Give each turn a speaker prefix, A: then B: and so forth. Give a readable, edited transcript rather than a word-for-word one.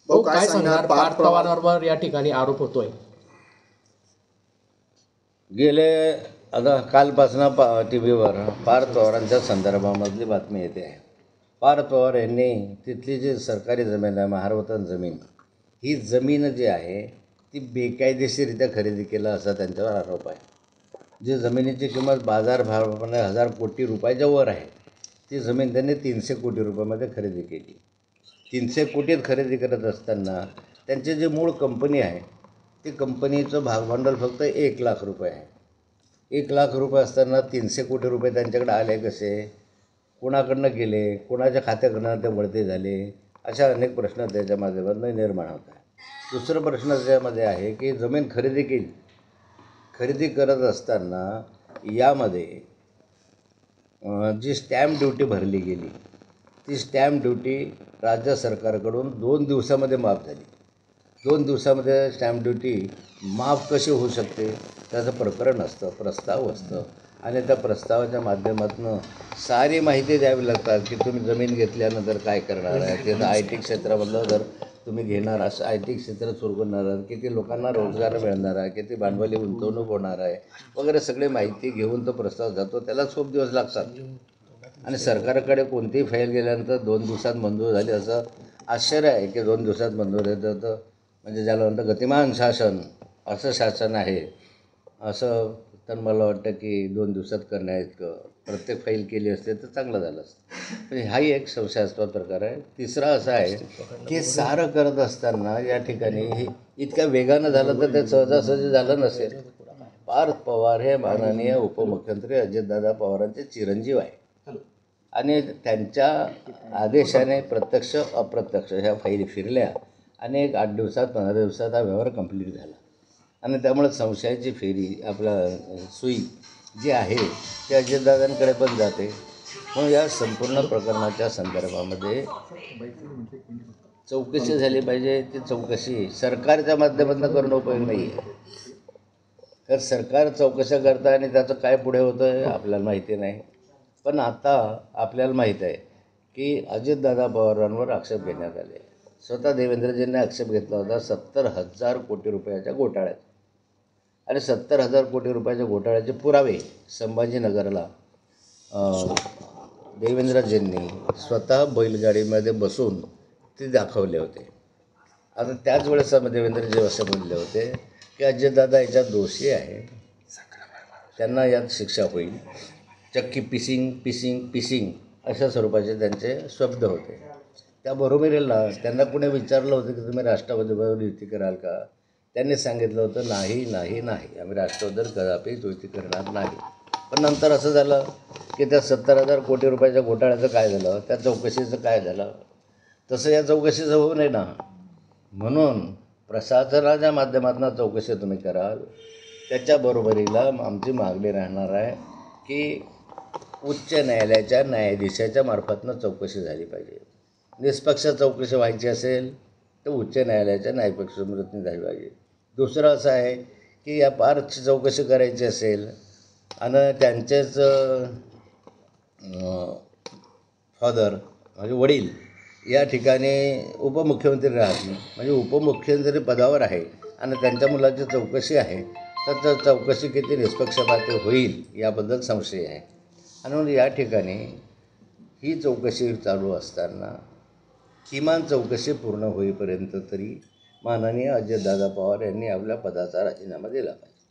A: भाऊ काय सांगणार पार्थ पवारांवर या ठिकाणी आरोप होतोय?
B: गेले आता कालपासून टी व्हीवर पार्थ पवारांच्या संदर्भामधली बातमी येते आहे. पार्थ पवार यांनी तिथली जी सरकारी जमीन आहे, महारवतन जमीन, ही जमीन जी आहे ती बेकायदेशीरित्या खरेदी केला असा त्यांच्यावर आरोप आहे. जी जमिनीची किंमत बाजारभावाप्रमाणे 1000 कोटी रुपयाच्या वर आहे, ती जमीन त्यांनी 300 कोटी रुपयामध्ये खरेदी केली. 300 कोटीत खरेदी करत असताना त्यांची जी मूळ कंपनी आहे ती कंपनीचं भागभांडवल फक्त 1 लाख रुपये आहे. 1 लाख रुपये असताना 300 कोटी रुपये त्यांच्याकडे आले कसे, कोणाकडनं गेले, कोणाच्या खात्याकडनं ते वळते झाले, अशा अनेक प्रश्न त्याच्या माध्यमातून निर्माण होत आहे. दुसरा प्रश्न त्याच्यामध्ये आहे की जमीन खरेदी केली, खरेदी करत असताना यामध्ये जी स्टॅम्प ड्युटी भरली गेली, ती स्टॅम्प ड्युटी राज्य सरकारकडून 2 दिवसामध्ये माफ झाली. 2 दिवसामध्ये स्टॅम्प ड्युटी माफ कशी होऊ शकते, त्याचं प्रकरण असतं, प्रस्ताव असतं, आणि त्या प्रस्तावाच्या माध्यमातून सारी माहिती द्यावी लागतात की तुम्ही जमीन घेतल्यानंतर काय करणार आहे, ते IT क्षेत्रामधलं जर तुम्ही घेणार असं IT क्षेत्र सुरू करणार आहात, किती लोकांना रोजगार मिळणार आहे, किती भांडवली गुंतवणूक होणार आहे वगैरे सगळी माहिती घेऊन तो प्रस्ताव जातो. त्याला खूप दिवस लागतात आणि सरकारकडे कोणतीही फाईल गेल्यानंतर 2 दिवसात मंजूर झाली असं आश्चर्य आहे की 2 दिवसात मंजूर येतं. तर म्हणजे ज्याला म्हणतं गतिमान शासन, असं शासन आहे असं. तर मला वाटतं की 2 दिवसात करण्याइतकं प्रत्येक फाईल केली असते तर चांगलं झालं असतं. म्हणजे हाही एक संशयास्पद प्रकार आहे. तिसरा असा आहे की सारं करत असताना या ठिकाणी हे इतक्या वेगानं झालं तर ते सहजासहजी झालं नसेल. पार्थ पवार हे माननीय उपमुख्यमंत्री अजितदादा पवारांचे चिरंजीव आहे आणि त्यांच्या आदेशाने प्रत्यक्ष अप्रत्यक्ष ह्या फाईली फिरल्या आणि एक 8 दिवसात 15 दिवसात हा व्यवहार कंप्लीट झाला आणि त्यामुळे संशयाची फेरी आपला सुई जी आहे ती अजितदादांकडे पण जाते. म्हणून या संपूर्ण प्रकरणाच्या संदर्भामध्ये चौकशी झाली पाहिजे. ती चौकशी सरकारच्या माध्यमातून करणं उपयोग नाही आहे, तर सरकार चौकशा करतं आणि त्याचं काय पुढे होतं आहे आपल्याला माहिती नाही. पण आता आपल्याला माहीत आहे की अजितदादा पवारांवर आक्षेप घेण्यात आले. स्वतः देवेंद्रजींनी आक्षेप घेतला होता 70,000 कोटी रुपयाच्या घोटाळ्यात, आणि 70,000 कोटी रुपयाच्या घोटाळ्याचे पुरावे संभाजीनगरला देवेंद्रजींनी स्वतः बैलगाडीमध्ये बसून ते दाखवले होते. आता त्याच वेळेस देवेंद्रजी असे बोलले होते की अजितदादा याच्यात दोषी आहे, त्यांना यात शिक्षा होईल. चक्की पिसिंग अशा स्वरूपाचे त्यांचे शब्द होते. त्याबरोबरीला त्यांना कुणी विचारलं होतं की तुम्ही राष्ट्रवादीबरोबर युती कराल का? त्यांनी सांगितलं होतं नाही, आम्ही राष्ट्रवादीवर कदापि युती करणार नाही. पण नंतर असं झालं की त्या 70,000 कोटी रुपयाच्या घोटाळ्याचं काय झालं, त्या चौकशीचं काय झालं, तसं या चौकशीचं होऊ नये ना. म्हणून प्रशासनाच्या माध्यमातून चौकशी तुम्ही कराल. त्याच्याबरोबरीला आमची मागणी राहणार आहे की उच्च न्यायालयाच्या न्यायाधीशाच्या मार्फतनं चौकशी झाली पाहिजे. निष्पक्ष चौकशी व्हायची असेल तर उच्च न्यायालयाच्या न्यायपक्षामधून झाली पाहिजे. दुसरं असं आहे की या पार्थची चौकशी करायची असेल आणि त्यांचेच फादर म्हणजे वडील या ठिकाणी उपमुख्यमंत्री राहतील, म्हणजे उपमुख्यमंत्री पदावर आहे आणि त्यांच्या मुलाची चौकशी आहे, तर चौकशी किती निष्पक्षपाती होईल याबद्दल संशय आहे. आणि म्हणून या ठिकाणी ही चौकशी चालू असताना किमान चौकशी पूर्ण होईपर्यंत तरी माननीय अजितदादा पवार यांनी आपल्या पदाचा राजीनामा दिला पाहिजे.